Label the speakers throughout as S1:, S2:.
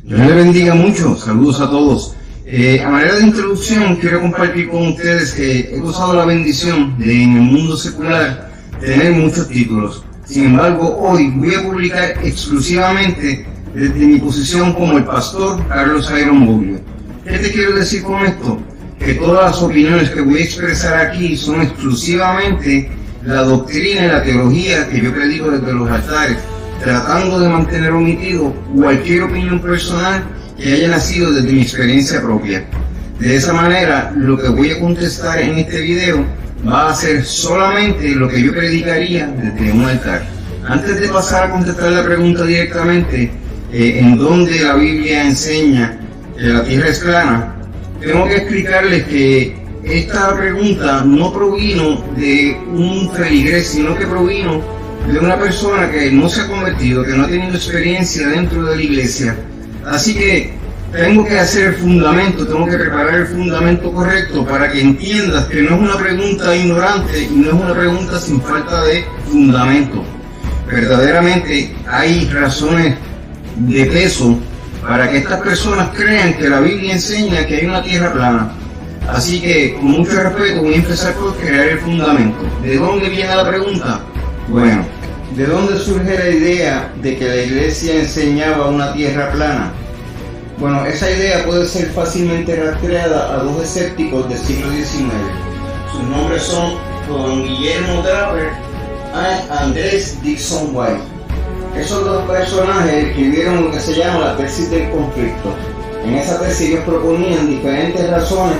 S1: Dios le bendiga mucho, saludos a todos. A manera de introducción quiero compartir con ustedes que he gozado la bendición de en el mundo secular tener muchos títulos. Sin embargo, hoy voy a publicar exclusivamente desde mi posición como el pastor Carlos Iron Boglio. ¿Qué te quiero decir con esto? Que todas las opiniones que voy a expresar aquí son exclusivamente la doctrina y la teología que yo predico desde los altares, tratando de mantener omitido cualquier opinión personal que haya nacido desde mi experiencia propia. De esa manera, lo que voy a contestar en este video va a ser solamente lo que yo predicaría desde un altar. Antes de pasar a contestar la pregunta directamente, en donde la Biblia enseña que la tierra es plana, tengo que explicarles que esta pregunta no provino de un feligrés, sino que provino de una persona que no se ha convertido, que no ha tenido experiencia dentro de la iglesia. Así que tengo que hacer el fundamento, tengo que preparar el fundamento correcto para que entiendas que no es una pregunta ignorante y no es una pregunta sin falta de fundamento. Verdaderamente hay razones de peso para que estas personas crean que la Biblia enseña que hay una tierra plana. Así que, con mucho respeto, voy a empezar por crear el fundamento. ¿De dónde viene la pregunta? Bueno, ¿de dónde surge la idea de que la iglesia enseñaba una tierra plana? Bueno, esa idea puede ser fácilmente rastreada a dos escépticos del siglo XIX. Sus nombres son Don Guillermo Draper y Andrés Dixon White. Esos dos personajes escribieron lo que se llama la tesis del conflicto. En esa tesis ellos proponían diferentes razones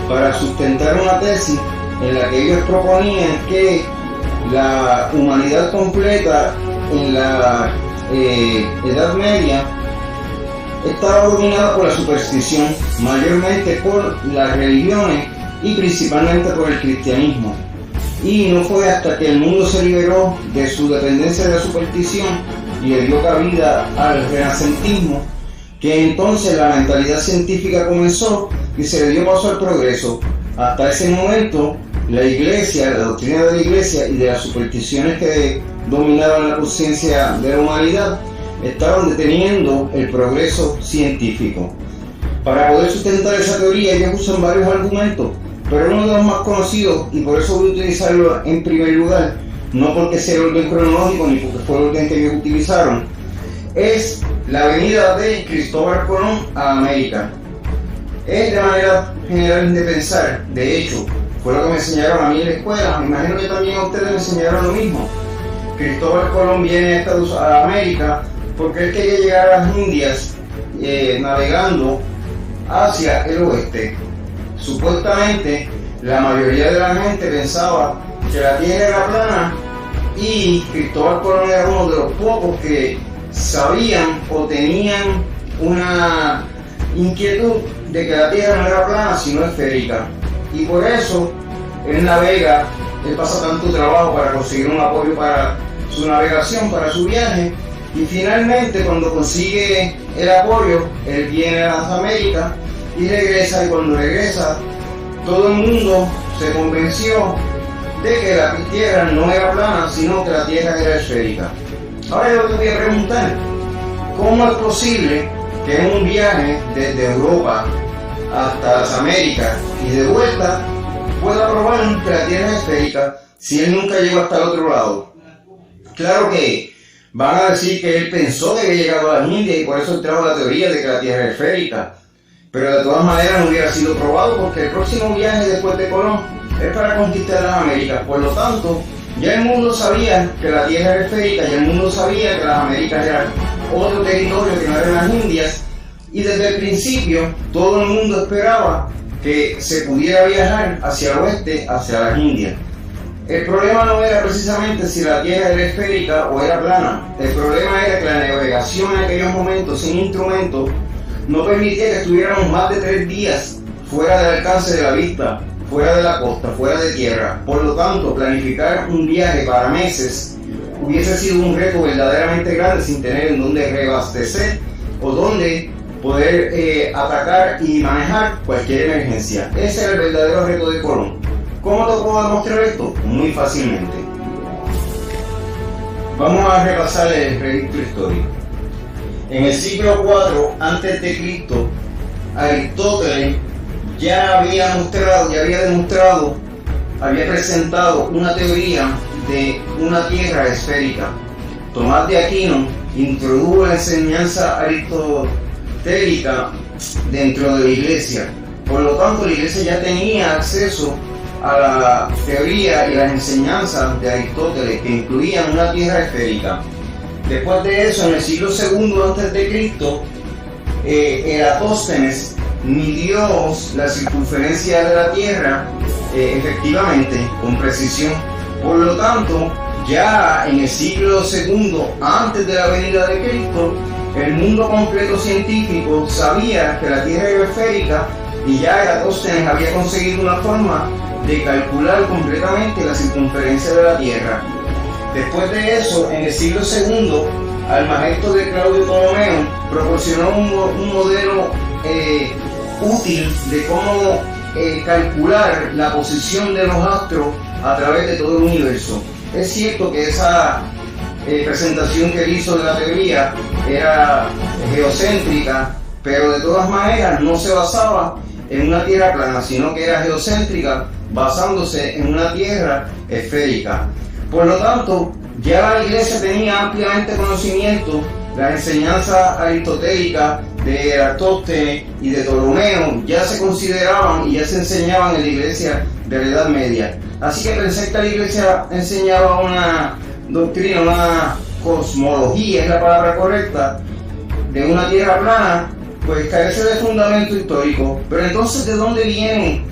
S1: para sustentar una tesis en la que ellos proponían que la humanidad completa en la Edad Media estaba dominada por la superstición, mayormente por las religiones y principalmente por el cristianismo. Y no fue hasta que el mundo se liberó de su dependencia de la superstición y le dio cabida al renacentismo que entonces la mentalidad científica comenzó y se le dio paso al progreso. Hasta ese momento la iglesia, la doctrina de la iglesia y de las supersticiones que dominaban la conciencia de la humanidad estaban deteniendo el progreso científico. Para poder sustentar esa teoría ellos usan varios argumentos, pero uno de los más conocidos, y por eso voy a utilizarlo en primer lugar, no porque sea el orden cronológico ni porque fue el orden que ellos utilizaron, es la venida de Cristóbal Colón a América. Es de manera general de pensar, de hecho, fue lo que me enseñaron a mí en la escuela, me imagino que también a ustedes me enseñaron lo mismo. Cristóbal Colón viene a América porque él quería llegar a las Indias navegando hacia el oeste. Supuestamente la mayoría de la gente pensaba que la tierra era plana y Cristóbal Colón era uno de los pocos que sabían o tenían una inquietud de que la tierra no era plana sino esférica, y por eso él navega, él pasa tanto trabajo para conseguir un apoyo para su navegación, para su viaje, y finalmente cuando consigue el apoyo él viene a las Américas y regresa, y cuando regresa todo el mundo se convenció de que la tierra no era plana sino que la tierra era esférica. Ahora yo te voy a preguntar, ¿cómo es posible que en un viaje desde Europa hasta las Américas y de vuelta pueda probar que la tierra es esférica si él nunca llegó hasta el otro lado? Claro que van a decir que él pensó que había llegado a las Indias y por eso él trajo la teoría de que la tierra es esférica, pero de todas maneras no hubiera sido probado porque el próximo viaje después de Colón es para conquistar las Américas. Por lo tanto, ya el mundo sabía que la tierra era esférica, ya el mundo sabía que las Américas eran otro territorio que no eran las Indias, y desde el principio todo el mundo esperaba que se pudiera viajar hacia el oeste, hacia las Indias. El problema no era precisamente si la tierra era esférica o era plana, el problema era que la navegación en aquellos momentos sin instrumentos no permitía que estuviéramos más de 3 días fuera del alcance de la vista, fuera de la costa, fuera de tierra. Por lo tanto, planificar un viaje para meses hubiese sido un reto verdaderamente grande sin tener en dónde reabastecer o dónde poder atacar y manejar cualquier emergencia. Ese era el verdadero reto de Colón. ¿Cómo te puedo demostrar esto? Muy En el siglo IV a.C., Aristóteles había presentado una teoría de una tierra esférica. Tomás de Aquino introdujo la enseñanza aristotélica dentro de la iglesia. Por lo tanto, la iglesia ya tenía acceso a la teoría y las enseñanzas de Aristóteles, que incluían una tierra esférica. Después de eso, en el siglo II a.C., Eratóstenes midió la circunferencia de la tierra efectivamente, con precisión. Por lo tanto, ya en el siglo II antes de la venida de Cristo, el mundo completo científico sabía que la tierra era esférica, y ya Eratóstenes había conseguido una forma de calcular completamente la circunferencia de la tierra. Después de eso, en el siglo II, Almagesto de Claudio Ptolomeo proporcionó un modelo útil de cómo calcular la posición de los astros a través de todo el universo. Es cierto que esa presentación que él hizo de la teoría era geocéntrica, pero de todas maneras no se basaba en una tierra plana, sino que era geocéntrica, basándose en una tierra esférica. Por lo tanto, ya la iglesia tenía ampliamente conocimiento de las enseñanzas aristotélicas de Eratóstenes y de Ptolomeo, ya se consideraban y ya se enseñaban en la iglesia de la Edad Media. Así que pensé que la iglesia enseñaba una doctrina, una cosmología, es la palabra correcta, de una tierra plana, pues carece de fundamento histórico. Pero entonces, ¿de dónde viene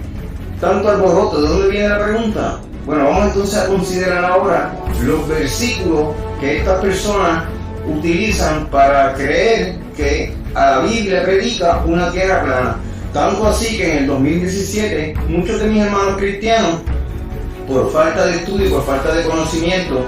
S1: tanto alboroto? ¿De dónde viene la pregunta? Bueno, vamos entonces a considerar ahora los versículos que estas personas utilizan para creer que a la Biblia predica una tierra plana. Tanto así que en el 2017 muchos de mis hermanos cristianos, por falta de estudio y por falta de conocimiento,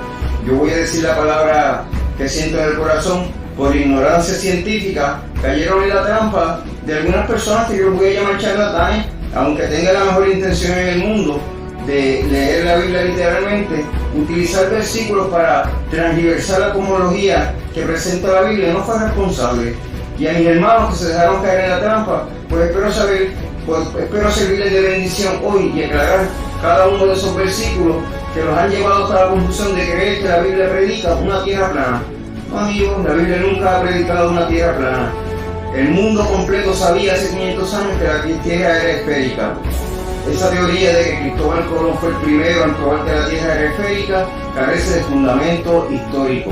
S1: yo voy a decir la palabra que siento en el corazón, por ignorancia científica, cayeron en la trampa de algunas personas que yo voy a llamar charlatanes, aunque tengan la mejor intención en el mundo de leer la Biblia literalmente. Utilizar versículos para transgiversar la cosmología que presenta la Biblia no fue responsable. Y a mis hermanos que se dejaron caer en la trampa, pues espero servirles de bendición hoy y aclarar cada uno de esos versículos que los han llevado hasta la confusión de creer que la Biblia predica una tierra plana. No, amigos, la Biblia nunca ha predicado una tierra plana. El mundo completo sabía hace 500 años que la tierra era esférica. Esa teoría de que Cristóbal Colón fue el primero en probar que la tierra era esférica carece de fundamento histórico.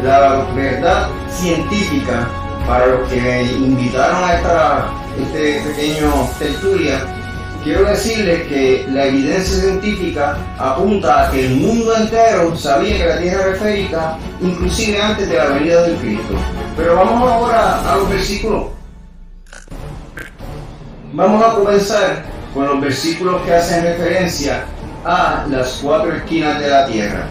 S1: La verdad científica, para los que me invitaron a este pequeño tertulia, quiero decirles que la evidencia científica apunta a que el mundo entero sabía que la tierra era esférica, inclusive antes de la venida de Cristo. Pero vamos ahora a los versículos. Vamos a comenzar con los versículos que hacen referencia a las 4 esquinas de la tierra.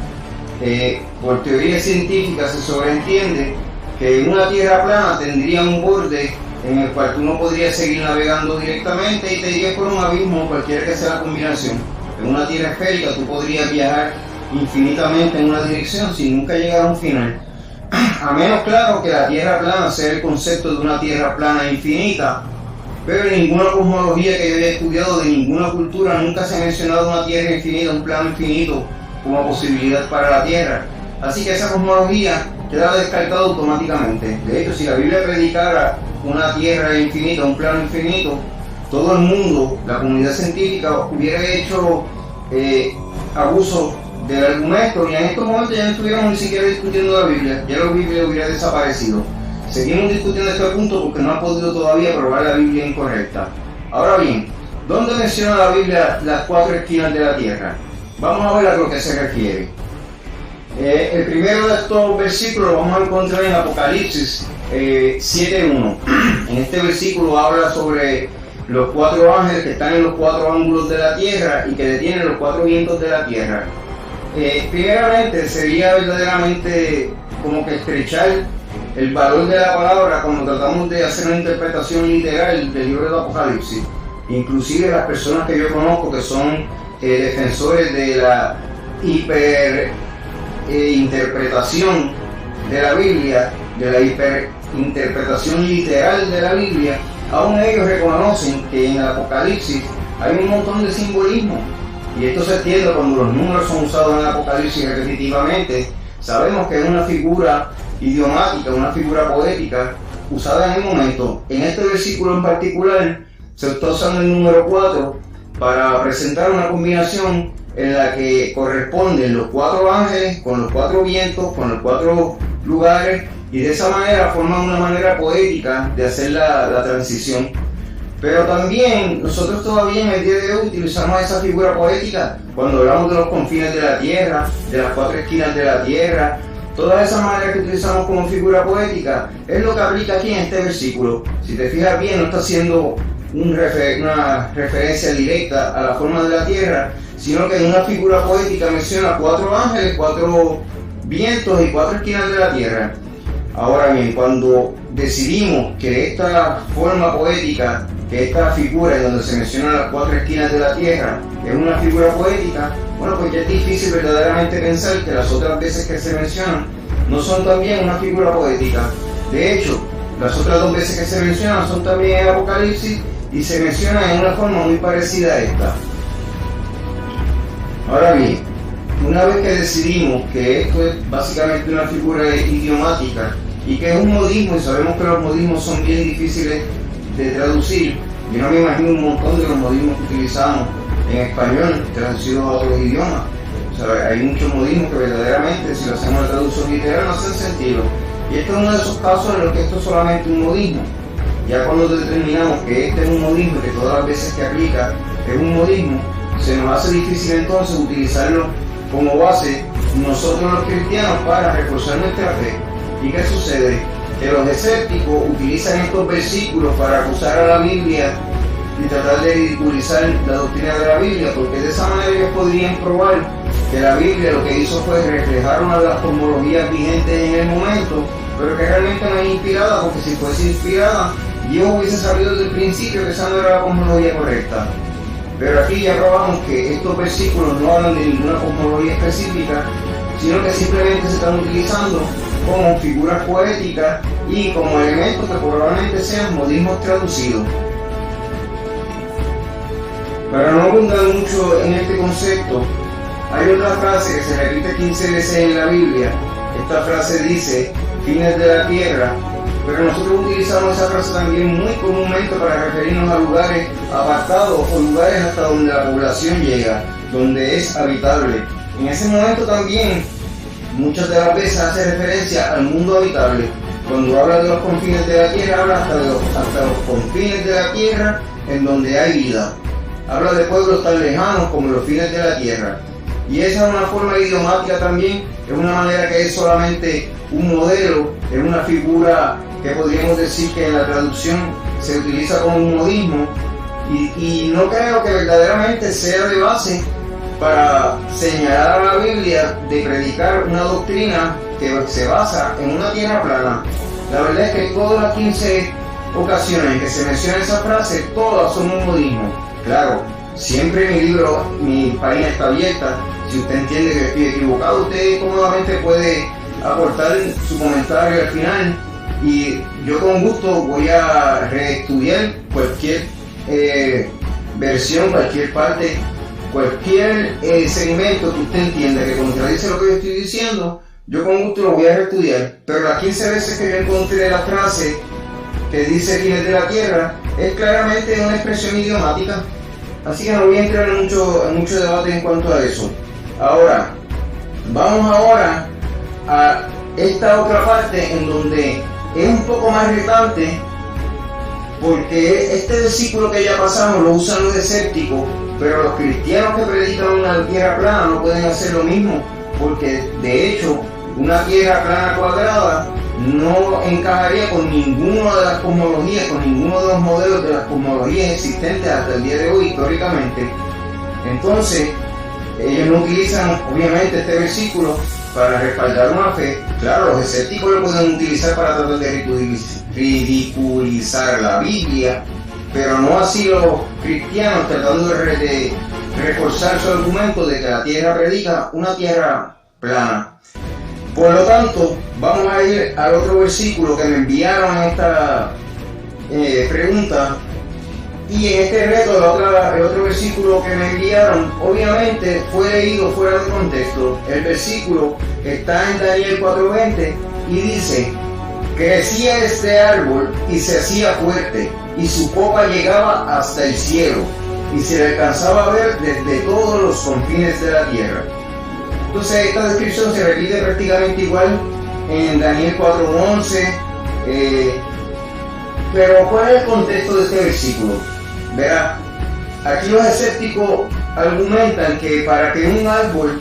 S1: Por teoría científica se sobreentiende que una tierra plana tendría un borde en el cual tú no podrías seguir navegando directamente y te irías por un abismo, cualquiera que sea la combinación. En una tierra esférica tú podrías viajar infinitamente en una dirección sin nunca llegar a un final. A menos, claro, que la tierra plana sea el concepto de una tierra plana infinita, pero en ninguna cosmología que yo haya estudiado de ninguna cultura nunca se ha mencionado una tierra infinita, un plano infinito como posibilidad para la tierra. Así que esa cosmología queda descartada automáticamente. De hecho, si la Biblia predicara una tierra infinita, un plano infinito, todo el mundo, la comunidad científica, hubiera hecho abuso del argumento y en estos momentos ya no estuviéramos ni siquiera discutiendo la Biblia, ya la Biblia hubiera desaparecido. Seguimos discutiendo este punto porque no ha podido todavía probar la Biblia incorrecta. Ahora bien, ¿dónde menciona la Biblia las 4 esquinas de la tierra? Vamos a ver a lo que se refiere. El primero de estos versículos lo vamos a encontrar en Apocalipsis 7:1. En este versículo habla sobre los 4 ángeles que están en los 4 ángulos de la tierra y que detienen los 4 vientos de la tierra. Primeramente sería verdaderamente como que estrechar el valor de la palabra cuando tratamos de hacer una interpretación literal del libro de Apocalipsis. Inclusive las personas que yo conozco que son defensores de la hiperinterpretación de la Biblia, de la interpretación literal de la Biblia, aún ellos reconocen que en el Apocalipsis hay un montón de simbolismo. Y esto se entiende cuando los números son usados en el Apocalipsis repetitivamente. Sabemos que es una figura idiomática, una figura poética usada en el momento. En este versículo en particular se está usando el número 4 para presentar una combinación en la que corresponden los 4 ángeles con los 4 vientos, con los 4 lugares, y de esa manera forman una manera poética de hacer la transición. Pero también nosotros todavía en el día de hoy utilizamos esa figura poética cuando hablamos de los confines de la tierra, de las 4 esquinas de la tierra. Todas esas maneras que utilizamos como figura poética es lo que aplica aquí en este versículo. Si te fijas bien, no está haciendo una referencia directa a la forma de la tierra, sino que en una figura poética menciona 4 ángeles, 4 vientos y 4 esquinas de la tierra. Ahora bien, cuando decidimos que esta forma poética, que esta figura en donde se mencionan las 4 esquinas de la tierra es una figura poética, bueno, pues ya es difícil verdaderamente pensar que las otras veces que se mencionan no son también una figura poética. De hecho, las otras 2 veces que se mencionan son también en Apocalipsis y se mencionan en una forma muy parecida a esta. Ahora bien, una vez que decidimos que esto es básicamente una figura idiomática y que es un modismo, y sabemos que los modismos son bien difíciles de traducir, yo no me imagino un montón de los modismos que utilizamos en español traducidos a otros idiomas. O sea, hay muchos modismos que verdaderamente, si lo hacemos la traducción literal, no hacen sentido. Y este es uno de esos casos en los que esto es solamente un modismo. Ya cuando determinamos que este es un modismo y que todas las veces que aplica es un modismo, se nos hace difícil entonces utilizarlo como base nosotros los cristianos para reforzar nuestra fe. ¿Y qué sucede? Que los escépticos utilizan estos versículos para acusar a la Biblia y tratar de ridiculizar la doctrina de la Biblia, porque de esa manera ellos podrían probar que la Biblia lo que hizo fue reflejar una de las cosmologías vigentes en el momento, pero que realmente no es inspirada, porque si fuese inspirada, Dios hubiese sabido desde el principio que esa no era la cosmología correcta. Pero aquí ya probamos que estos versículos no hablan de ninguna cosmología específica, sino que simplemente se están utilizando como figuras poéticas y como elementos que probablemente sean modismos traducidos. Para no abundar mucho en este concepto, hay otra frase que se repite 15 veces en la Biblia. Esta frase dice, fines de la tierra, pero nosotros utilizamos esa frase también muy comúnmente para referirnos a lugares apartados o lugares hasta donde la población llega, donde es habitable. En ese momento también muchas de las veces hace referencia al mundo habitable. Cuando habla de los confines de la tierra, habla hasta los confines de la tierra en donde hay vida. Habla de pueblos tan lejanos como los fines de la tierra. Y esa es una forma idiomática también, es una manera que es solamente un modelo, es una figura que podríamos decir que en la traducción se utiliza como un modismo, y no creo que verdaderamente sea de base para señalar a la Biblia de predicar una doctrina que se basa en una tierra plana. La verdad es que todas las 15 ocasiones que se menciona esa frase, todas son un modismo. Claro, siempre en mi libro, mi página está abierta. Si usted entiende que estoy equivocado, usted cómodamente puede aportar su comentario al final, y yo con gusto voy a reestudiar cualquier versión, cualquier parte, cualquier segmento que usted entienda que contradice lo que yo estoy diciendo. Yo con gusto lo voy a reestudiar. Pero las 15 veces que yo encontré la frase que dice fines de la tierra es claramente una expresión idiomática, así que no voy a entrar en mucho debate en cuanto a eso. Ahora, vamos ahora a esta otra parte en donde es un poco más retante, porque este versículo que ya pasamos lo usan los escépticos, pero los cristianos que predican una tierra plana no pueden hacer lo mismo, porque de hecho una tierra plana cuadrada no encajaría con ninguna de las cosmologías, con ninguno de los modelos de las cosmologías existentes hasta el día de hoy históricamente. Entonces, ellos no utilizan obviamente este versículo para respaldar una fe. Claro, los escépticos lo pueden utilizar para tratar de ridiculizar la Biblia, pero no así los cristianos, tratando de reforzar su argumento de que la tierra predica una tierra plana. Por lo tanto, vamos a ir al otro versículo que me enviaron en esta pregunta. Y en este reto, el otro versículo que me enviaron, obviamente fue leído fuera de contexto. El versículo está en Daniel 4:20 y dice: crecía este árbol y se hacía fuerte, y su copa llegaba hasta el cielo, y se le alcanzaba a ver desde todos los confines de la tierra. Entonces esta descripción se repite prácticamente igual en Daniel 4:11, pero ¿cuál es el contexto de este versículo? Verá, aquí los escépticos argumentan que para que un árbol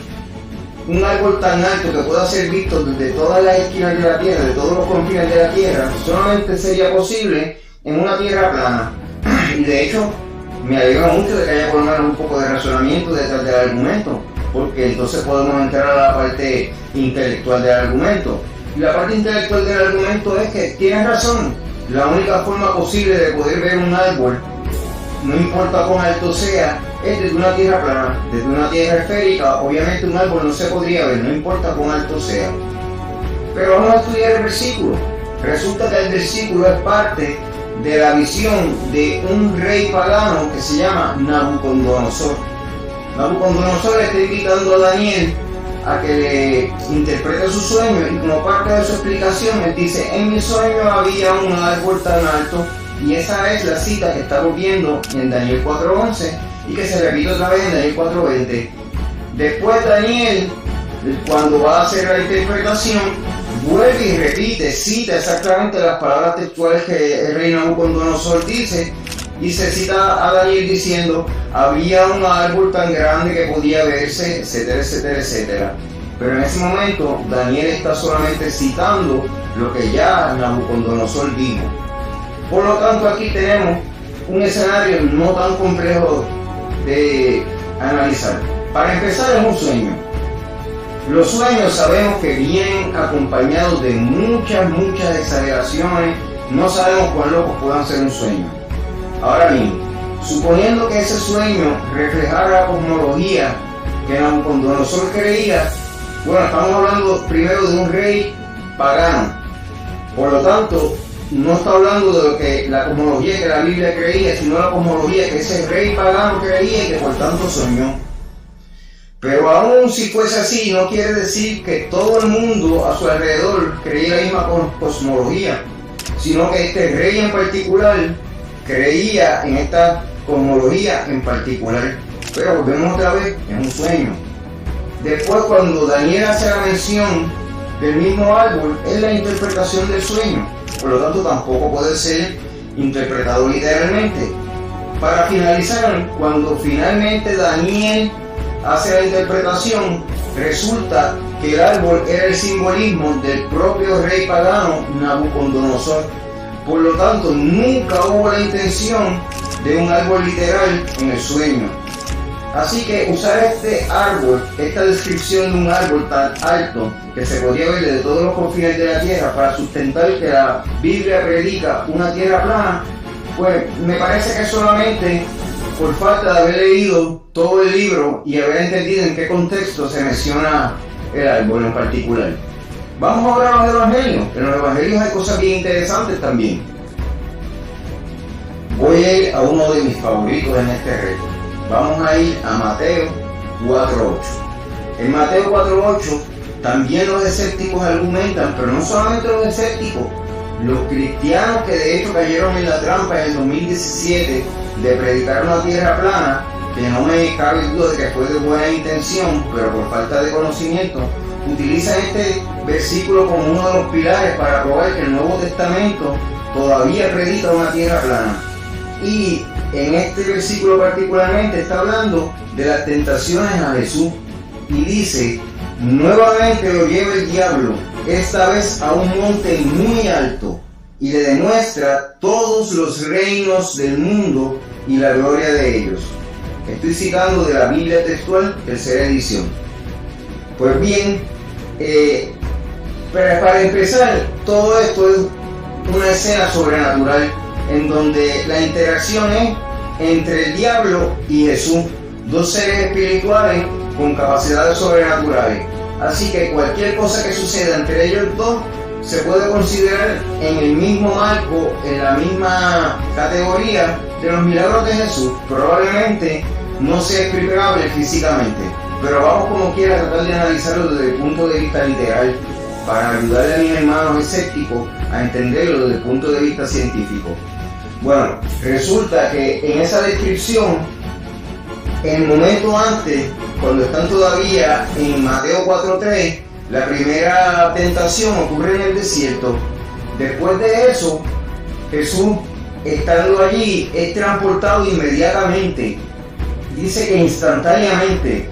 S1: tan alto que pueda ser visto desde todas las esquinas de la tierra, de todos los confines de la tierra, solamente sería posible en una tierra plana. Y de hecho, me alegra mucho de que haya por lo menos un poco de razonamiento detrás del argumento, porque entonces podemos entrar a la parte intelectual del argumento. Y la parte intelectual del argumento es que tienes razón, la única forma posible de poder ver un árbol, no importa cuán alto sea, es desde una tierra plana, desde una tierra esférica. Obviamente un árbol no se podría ver, no importa cuán alto sea. Pero vamos a estudiar el versículo. Resulta que el versículo es parte de la visión de un rey pagano que se llama Nabucodonosor. Nabucodonosor está invitando a Daniel a que le interprete su sueño, y como parte de su explicación él dice: en mi sueño había un árbol tan alto. Y esa es la cita que estamos viendo en Daniel 4:11 y que se repite otra vez en Daniel 4:20. Después Daniel, cuando va a hacer la interpretación, vuelve y repite, cita exactamente las palabras textuales que el rey Nabucodonosor dice, y se cita a Daniel diciendo: había un árbol tan grande que podía verse, etcétera, etcétera, etcétera. Pero en ese momento Daniel está solamente citando lo que ya Nabucodonosor dijo. Por lo tanto, aquí tenemos un escenario no tan complejo de analizar. Para empezar, es un sueño. Los sueños sabemos que vienen acompañados de muchas exageraciones. No sabemos cuán locos puedan ser un sueño. Ahora bien, suponiendo que ese sueño reflejara la cosmología que Nabucodonosor creía, bueno, estamos hablando primero de un rey pagano. Por lo tanto, no está hablando de lo que la cosmología que la Biblia creía, sino la cosmología que ese rey pagano creía y que por tanto soñó. Pero aún si fuese así, no quiere decir que todo el mundo a su alrededor creía la misma cosmología, sino que este rey en particular creía en esta cosmología en particular. Pero volvemos otra vez, es un sueño. Después, cuando Daniel hace la mención del mismo árbol, es la interpretación del sueño. Por lo tanto, tampoco puede ser interpretado literalmente. Para finalizar, cuando finalmente Daniel hace la interpretación, resulta que el árbol era el simbolismo del propio rey pagano Nabucodonosor. Por lo tanto, nunca hubo la intención de un árbol literal en el sueño. Así que usar este árbol, esta descripción de un árbol tan alto que se podía ver desde todos los confines de la tierra para sustentar que la Biblia predica una tierra plana, pues me parece que solamente por falta de haber leído todo el libro y haber entendido en qué contexto se menciona el árbol en particular. Vamos ahora a los evangelios. En los evangelios hay cosas bien interesantes también. Voy a ir a uno de mis favoritos en este reto. Vamos a ir a Mateo 4:8. En Mateo 4:8 también los escépticos argumentan, pero no solamente los escépticos, los cristianos que de hecho cayeron en la trampa en el 2017 de predicar una tierra plana, que no me cabe duda de que fue de buena intención, pero por falta de conocimiento, utilizan este versículo como uno de los pilares para probar que el Nuevo Testamento todavía predica una tierra plana. Y en este versículo particularmente está hablando de las tentaciones a Jesús y dice: nuevamente lo lleva el diablo, esta vez a un monte muy alto, y le demuestra todos los reinos del mundo y la gloria de ellos. Estoy citando de la Biblia textual, tercera edición. Pues bien, para empezar, todo esto es una escena sobrenatural en donde la interacción es entre el diablo y Jesús, dos seres espirituales con capacidades sobrenaturales. Así que cualquier cosa que suceda entre ellos dos se puede considerar en el mismo marco, en la misma categoría de los milagros de Jesús. Probablemente no sea explicable físicamente, pero vamos como quiera a tratar de analizarlo desde el punto de vista literal, para ayudarle a mis hermanos escépticos a entenderlo desde el punto de vista científico. Bueno, resulta que en esa descripción, en el momento antes, cuando están todavía en Mateo 4:3, la primera tentación ocurre en el desierto. Después de eso, Jesús, estando allí, es transportado inmediatamente. Dice que instantáneamente.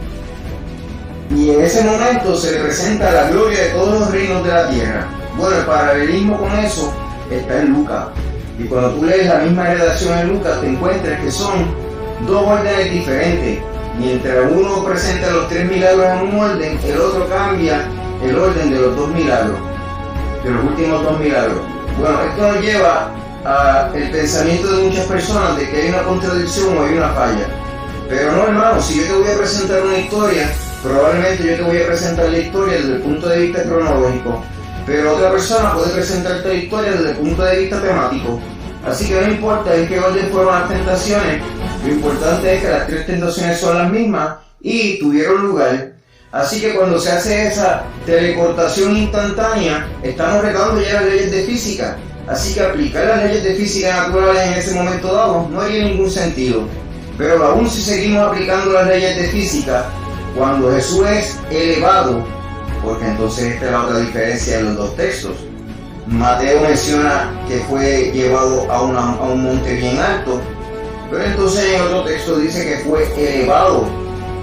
S1: Y en ese momento se le presenta la gloria de todos los reinos de la tierra. Bueno, el paralelismo con eso está en Lucas. Y cuando tú lees la misma redacción en Lucas, te encuentras que son dos órdenes diferentes. Mientras uno presenta los 3 milagros en un orden, el otro cambia el orden de los 2 milagros, de los últimos 2 milagros. Bueno, esto nos lleva al pensamiento de muchas personas de que hay una contradicción o hay una falla. Pero no, hermano, si yo te voy a presentar una historia, probablemente yo te voy a presentar la historia desde el punto de vista cronológico, pero otra persona puede presentarte la historia desde el punto de vista temático. Así que no importa en qué orden fueron las tentaciones, lo importante es que las 3 tentaciones son las mismas y tuvieron lugar. Así que cuando se hace esa teleportación instantánea, estamos retando ya las leyes de física. Así que aplicar las leyes de física naturales en ese momento dado no haría ningún sentido. Pero aún si seguimos aplicando las leyes de física, cuando Jesús es elevado, porque entonces esta es la otra diferencia en los dos textos. Mateo menciona que fue llevado a un monte bien alto, pero entonces en otro texto dice que fue elevado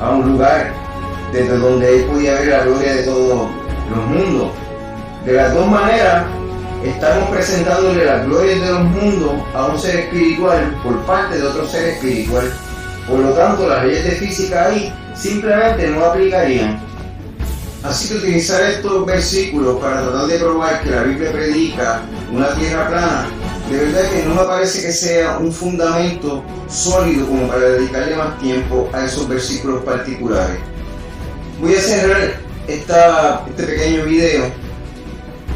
S1: a un lugar desde donde él podía ver la gloria de todos los mundos. De las dos maneras, estamos presentándole las glorias de los mundos a un ser espiritual por parte de otro ser espiritual. Por lo tanto, las leyes de física ahí simplemente no aplicarían. Así que utilizar estos versículos para tratar de probar que la Biblia predica una tierra plana, de verdad que no me parece que sea un fundamento sólido como para dedicarle más tiempo a esos versículos particulares. Voy a cerrar este pequeño video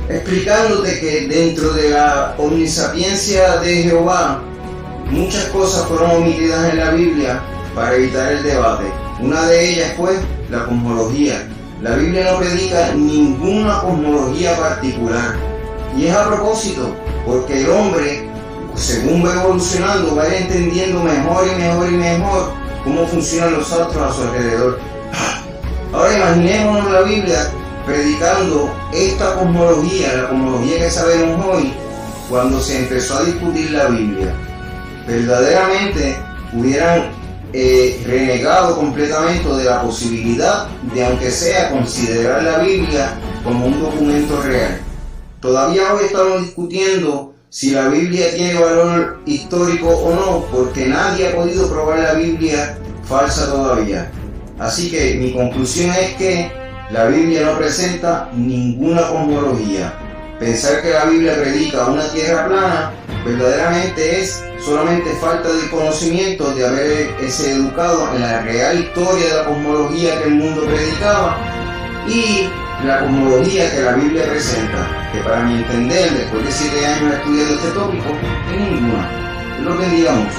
S1: explicándote que dentro de la omnisapiencia de Jehová, muchas cosas fueron omitidas en la Biblia para evitar el debate. Una de ellas fue la cosmología. La Biblia no predica ninguna cosmología particular. Y es a propósito, porque el hombre, según va evolucionando, va entendiendo mejor y mejor y mejor cómo funcionan los astros a su alrededor. Ahora imaginémonos la Biblia predicando esta cosmología, la cosmología que sabemos hoy, cuando se empezó a discutir la Biblia. Verdaderamente hubieran renegado completamente de la posibilidad de, aunque sea, considerar la Biblia como un documento real. Todavía hoy estamos discutiendo si la Biblia tiene valor histórico o no, porque nadie ha podido probar la Biblia falsa todavía. Así que mi conclusión es que la Biblia no presenta ninguna cosmología. Pensar que la Biblia predica una tierra plana verdaderamente es solamente falta de conocimiento, de haberse educado en la real historia de la cosmología que el mundo predicaba y la cosmología que la Biblia presenta, que para mi entender, después de 7 años estudiando este tópico, es ninguna. Lo bendiga mucho.